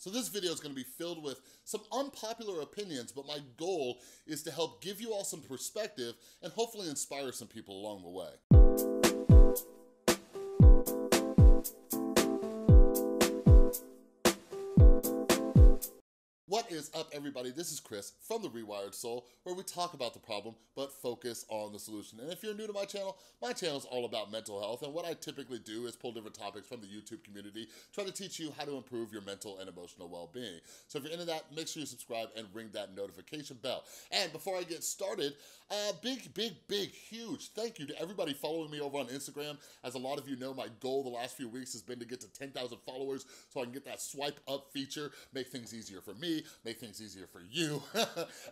So this video is going to be filled with some unpopular opinions, but my goal is to help give you all some perspective and hopefully inspire some people along the way. What is up, everybody? This is Chris from The Rewired Soul, where we talk about the problem, but focus on the solution. And if you're new to my channel is all about mental health, and what I typically do is pull different topics from the YouTube community, try to teach you how to improve your mental and emotional well-being. So if you're into that, make sure you subscribe and ring that notification bell. And before I get started, big, huge thank you to everybody following me over on Instagram. As a lot of you know, my goal the last few weeks has been to get to 10,000 followers so I can get that swipe up feature, make things easier for me, make things easier for you.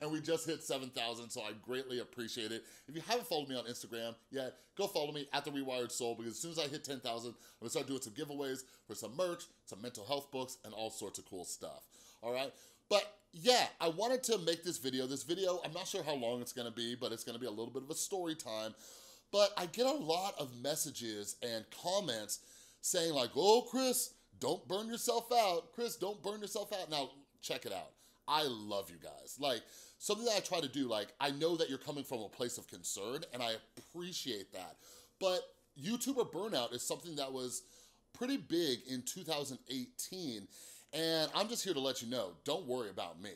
And we just hit 7,000, so I greatly appreciate it. If you haven't followed me on Instagram yet, go follow me at The Rewired Soul, because as soon as I hit 10,000, I'm gonna start doing some giveaways for some merch, some mental health books, and all sorts of cool stuff, all right? But yeah, I wanted to make this video. I'm not sure how long it's gonna be, but it's gonna be a little bit of a story time. But I get a lot of messages and comments saying like, oh, Chris, don't burn yourself out. Chris, don't burn yourself out. Now, check it out. I love you guys. Like, something that I try to do, like, I know that you're coming from a place of concern, and I appreciate that. But YouTuber burnout is something that was pretty big in 2018, and I'm just here to let you know, don't worry about me.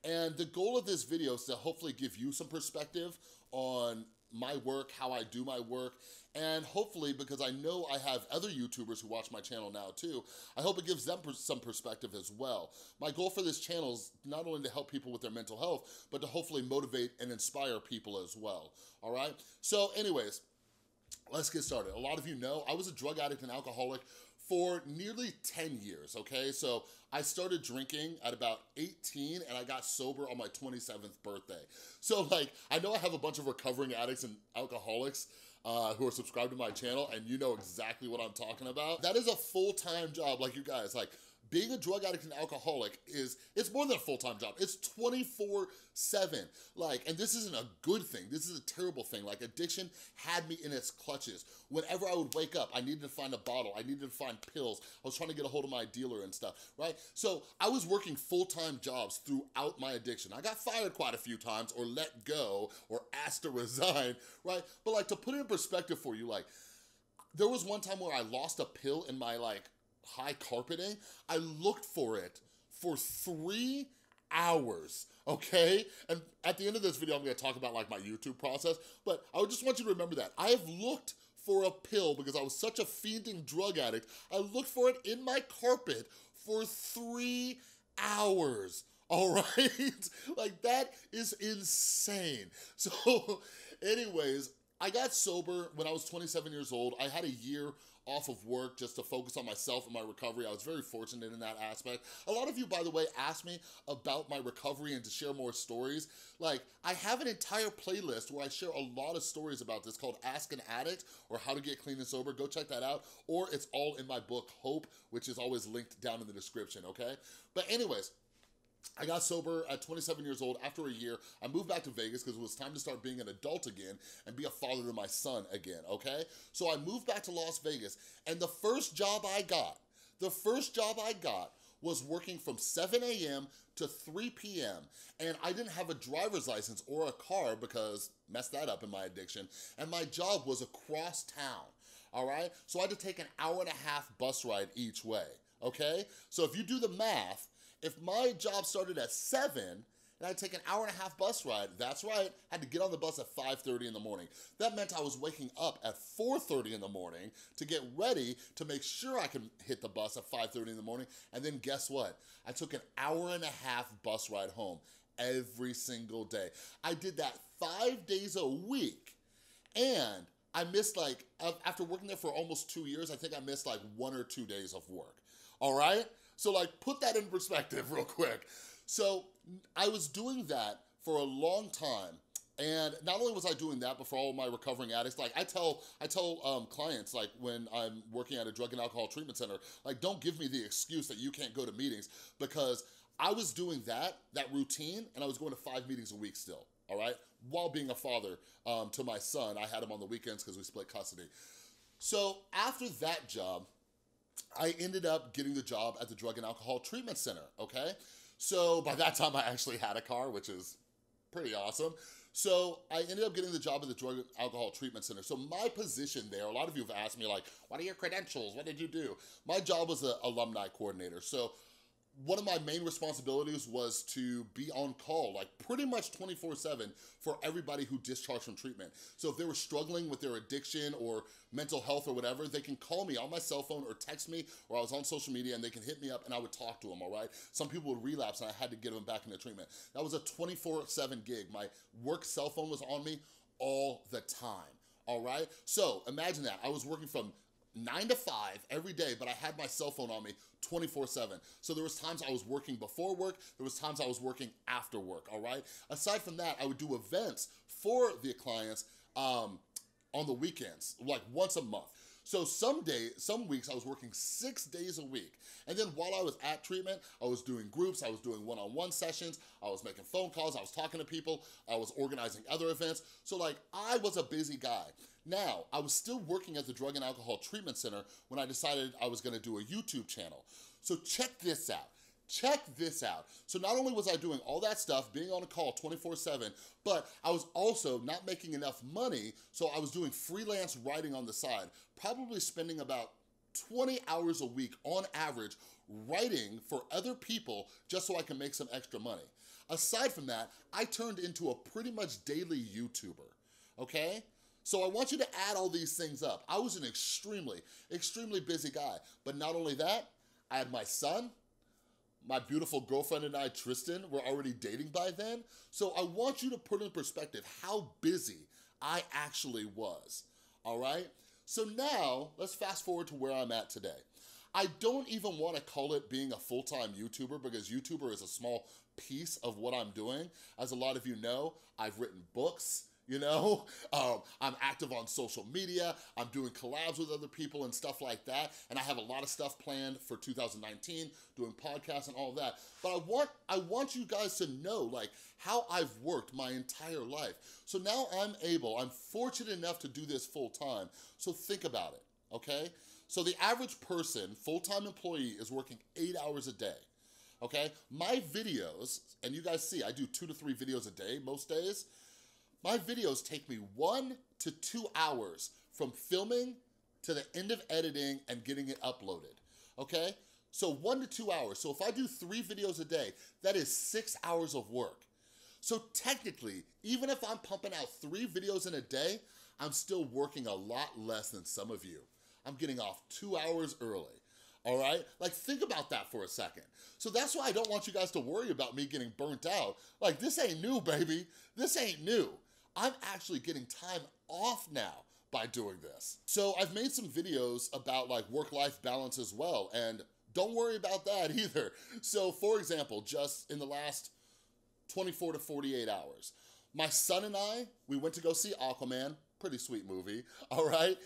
And the goal of this video is to hopefully give you some perspective on my work, how I do my work, and hopefully, because I know I have other YouTubers who watch my channel now too, I hope it gives them some perspective as well. My goal for this channel is not only to help people with their mental health, but to hopefully motivate and inspire people as well, all right? So anyways, let's get started. A lot of you know I was a drug addict and alcoholic for nearly 10 years, okay? So I started drinking at about 18 and I got sober on my 27th birthday. So like, I know I have a bunch of recovering addicts and alcoholics who are subscribed to my channel, and you know exactly what I'm talking about. That is a full-time job, like you guys, like being a drug addict and alcoholic it's more than a full-time job. It's 24/7. Like, and this isn't a good thing. This is a terrible thing. Like, addiction had me in its clutches. Whenever I would wake up, I needed to find a bottle. I needed to find pills. I was trying to get a hold of my dealer and stuff, right? So I was working full-time jobs throughout my addiction. I got fired quite a few times, or let go, or asked to resign, right? But like, to put it in perspective for you, like, there was one time where I lost a pill in my like high carpeting. I looked for it for 3 hours, okay? And at the end of this video, I'm gonna talk about like my YouTube process, but I just want you to remember that. I have looked for a pill because I was such a fiending drug addict. I looked for it in my carpet for 3 hours. All right, like, that is insane. So anyways, I got sober when I was 27 years old. I had a year off of work just to focus on myself and my recovery. I was very fortunate in that aspect. A lot of you, by the way, asked me about my recovery and to share more stories. Like, I have an entire playlist where I share a lot of stories about this called Ask an Addict, or How to Get Clean and Sober. Go check that out. Or it's all in my book, Hope, which is always linked down in the description, okay? But anyways, I got sober at 27 years old. After a year, I moved back to Vegas because it was time to start being an adult again and be a father to my son again, okay? So I moved back to Las Vegas, and the first job I got was working from 7 a.m. to 3 p.m. And I didn't have a driver's license or a car because messed that up in my addiction. And my job was across town, all right? So I had to take an hour-and-a-half bus ride each way, okay? So if you do the math, if my job started at 7 and I'd take an hour-and-a-half bus ride, that's right, I had to get on the bus at 5:30 in the morning. That meant I was waking up at 4:30 in the morning to get ready to make sure I could hit the bus at 5:30 in the morning. And then guess what? I took an hour-and-a-half bus ride home every single day. I did that 5 days a week, and I missed, like, after working there for almost 2 years, I think I missed like 1 or 2 days of work, all right? So like, put that in perspective real quick. So I was doing that for a long time. And not only was I doing that, but for all my recovering addicts, like I tell clients, like when I'm working at a drug and alcohol treatment center, like, don't give me the excuse that you can't go to meetings, because I was doing that routine, and I was going to 5 meetings a week still, all right? While being a father to my son. I had him on the weekends because we split custody. So after that job, I ended up getting the job at the Drug and Alcohol Treatment Center, okay? So by that time, I actually had a car, which is pretty awesome. So I ended up getting the job at the Drug and Alcohol Treatment Center. So my position there, a lot of you have asked me like, what are your credentials? What did you do? My job was an alumni coordinator. So one of my main responsibilities was to be on call, like pretty much 24/7 for everybody who discharged from treatment. So if they were struggling with their addiction or mental health or whatever, they can call me on my cell phone or text me, or I was on social media and they can hit me up and I would talk to them, all right? Some people would relapse and I had to get them back into treatment. That was a 24/7 gig. My work cell phone was on me all the time, all right? So imagine that. I was working from 9 to 5 every day, but I had my cell phone on me 24/7. So there was times I was working before work, there was times I was working after work, all right? Aside from that, I would do events for the clients on the weekends, like once a month. So some weeks I was working 6 days a week. And then while I was at treatment, I was doing groups, I was doing one-on-one sessions, I was making phone calls, I was talking to people, I was organizing other events. So like, I was a busy guy. Now, I was still working at the Drug and Alcohol Treatment Center when I decided I was gonna do a YouTube channel. So check this out. Check this out. So not only was I doing all that stuff, being on a call 24/7, but I was also not making enough money, so I was doing freelance writing on the side, probably spending about 20 hours a week on average writing for other people just so I can make some extra money. Aside from that, I turned into a pretty much daily YouTuber, okay? So I want you to add all these things up. I was an extremely, extremely busy guy, but not only that, I had my son, my beautiful girlfriend and I, Tristan, were already dating by then. So I want you to put in perspective how busy I actually was, all right? So now, let's fast forward to where I'm at today. I don't even wanna call it being a full-time YouTuber because YouTuber is a small piece of what I'm doing. As a lot of you know, I've written books, you know? I'm active on social media, I'm doing collabs with other people and stuff like that, and I have a lot of stuff planned for 2019, doing podcasts and all of that. But I want you guys to know like how I've worked my entire life. So now I'm fortunate enough to do this full time. So think about it, okay? So the average person, full-time employee, is working 8 hours a day, okay? My videos, and you guys see, I do 2 to 3 videos a day most days. My videos take me 1 to 2 hours from filming to the end of editing and getting it uploaded, okay? So 1 to 2 hours. So if I do 3 videos a day, that is 6 hours of work. So technically, even if I'm pumping out 3 videos in a day, I'm still working a lot less than some of you. I'm getting off 2 hours early, all right? Like, think about that for a second. So that's why I don't want you guys to worry about me getting burnt out. Like, this ain't new, baby. This ain't new. I'm actually getting time off now by doing this. So I've made some videos about like work-life balance as well, and don't worry about that either. So for example, just in the last 24 to 48 hours, my son and I, we went to go see Aquaman, pretty sweet movie, all right?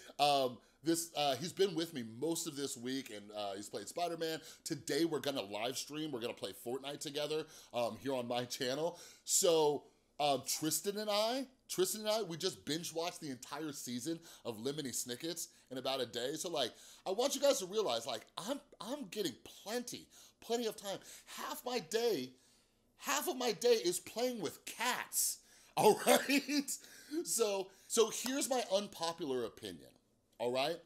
He's been with me most of this week and he's played Spider-Man. Today we're gonna live stream, we're gonna play Fortnite together here on my channel. So Tristan and I, we just binge watched the entire season of Lemony Snicket's in about a day. So like, I want you guys to realize like, I'm getting plenty of time. Half of my day is playing with cats, all right? So here's my unpopular opinion, all right?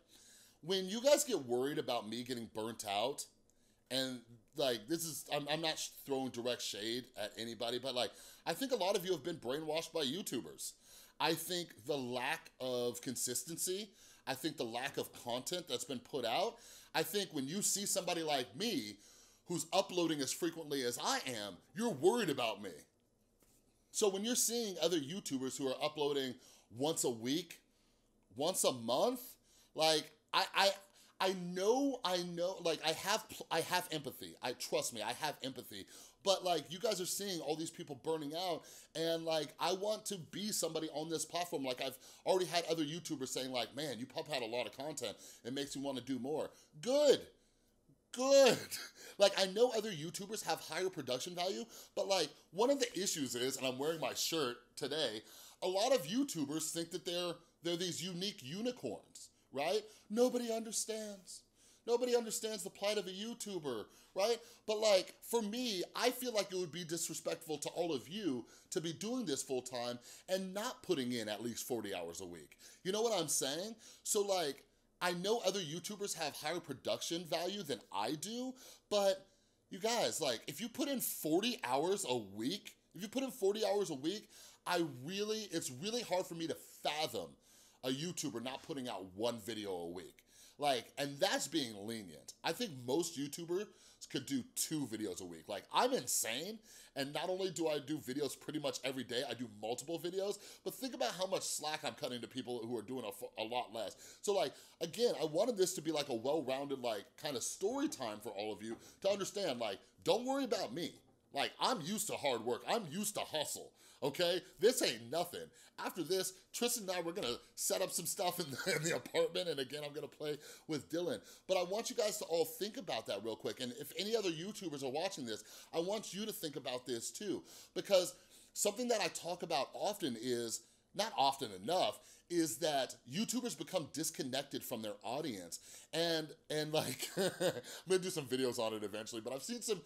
When you guys get worried about me getting burnt out, and like, I'm not throwing direct shade at anybody, but like, I think a lot of you have been brainwashed by YouTubers. I think the lack of consistency, I think the lack of content that's been put out, I think when you see somebody like me who's uploading as frequently as I am, you're worried about me. So when you're seeing other YouTubers who are uploading once a week, once a month, like, I know, like, I have empathy. Trust me, I have empathy. But like, you guys are seeing all these people burning out, and like, I want to be somebody on this platform. Like, I've already had other YouTubers saying like, man, you pump out a lot of content. It makes me want to do more. Good. Like, I know other YouTubers have higher production value, but like, one of the issues is, and I'm wearing my shirt today, a lot of YouTubers think that they're these unique unicorns, right? Nobody understands. Nobody understands the plight of a YouTuber, right? But like, for me, I feel like it would be disrespectful to all of you to be doing this full time and not putting in at least 40 hours a week. You know what I'm saying? So like, I know other YouTubers have higher production value than I do, but you guys, like, if you put in 40 hours a week, it's really hard for me to fathom a YouTuber not putting out one video a week. Like, and that's being lenient. I think most YouTubers could do 2 videos a week. Like, I'm insane, and not only do I do videos pretty much every day, I do multiple videos, but think about how much slack I'm cutting to people who are doing a lot less. So like, again, I wanted this to be like a well-rounded, like, kind of story time for all of you to understand, like, don't worry about me. Like, I'm used to hard work. I'm used to hustle, okay? This ain't nothing. After this, Tristan and I, we're gonna set up some stuff in the apartment, and again, I'm gonna play with Dylan. But I want you guys to all think about that real quick, and if any other YouTubers are watching this, I want you to think about this too, because something that I talk about often is, not often enough, is that YouTubers become disconnected from their audience. And like, I'm gonna do some videos on it eventually, but I've seen some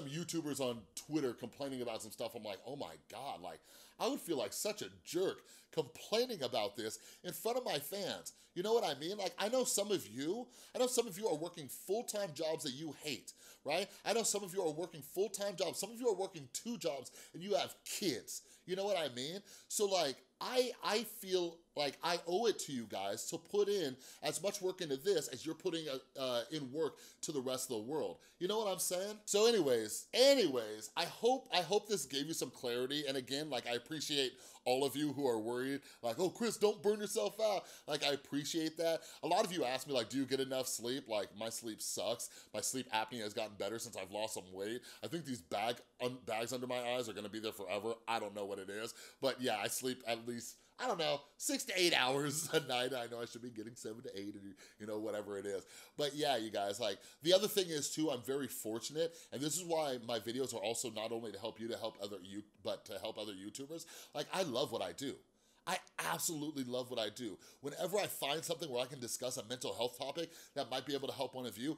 YouTubers on Twitter complaining about some stuff. I'm like, oh my God, like, I would feel like such a jerk complaining about this in front of my fans. You know what I mean? Like, I know some of you are working full-time jobs that you hate, right? I know some of you are working full-time jobs. Some of you are working 2 jobs and you have kids. You know what I mean? So like, I feel like I owe it to you guys to put in as much work into this as you're putting in work to the rest of the world. You know what I'm saying? So anyways, I hope this gave you some clarity. And again, like, I appreciate all of you who are worried, like, oh, Chris, don't burn yourself out. Like, I appreciate that. A lot of you ask me, like, do you get enough sleep? Like, my sleep sucks. My sleep apnea has gotten better since I've lost some weight. I think these bags under my eyes are gonna be there forever. I don't know what it is. But yeah, I sleep at least, I don't know, 6 to 8 hours a night. I know I should be getting 7 to 8, or, you know, whatever it is. But yeah, you guys, like, the other thing is too, I'm very fortunate, and this is why my videos are also not only to help you, but to help other YouTubers. Like, I love what I do. I absolutely love what I do. Whenever I find something where I can discuss a mental health topic that might be able to help one of you,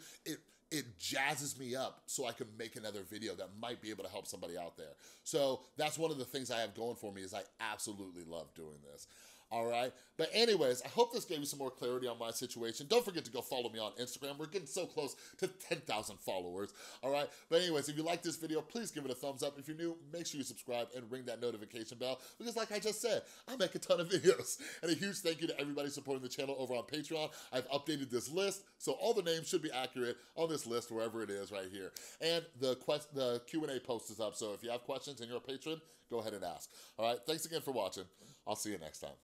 it jazzes me up so I can make another video that might be able to help somebody out there. So that's one of the things I have going for me, is I absolutely love doing this. All right, but anyways, I hope this gave you some more clarity on my situation. Don't forget to go follow me on Instagram. We're getting so close to 10,000 followers, all right? But anyways, if you like this video, please give it a thumbs up. If you're new, make sure you subscribe and ring that notification bell, because like I just said, I make a ton of videos. And a huge thank you to everybody supporting the channel over on Patreon. I've updated this list, so all the names should be accurate on this list, wherever it is right here. And the Q&A post is up, so if you have questions and you're a patron, go ahead and ask. All right, thanks again for watching. I'll see you next time.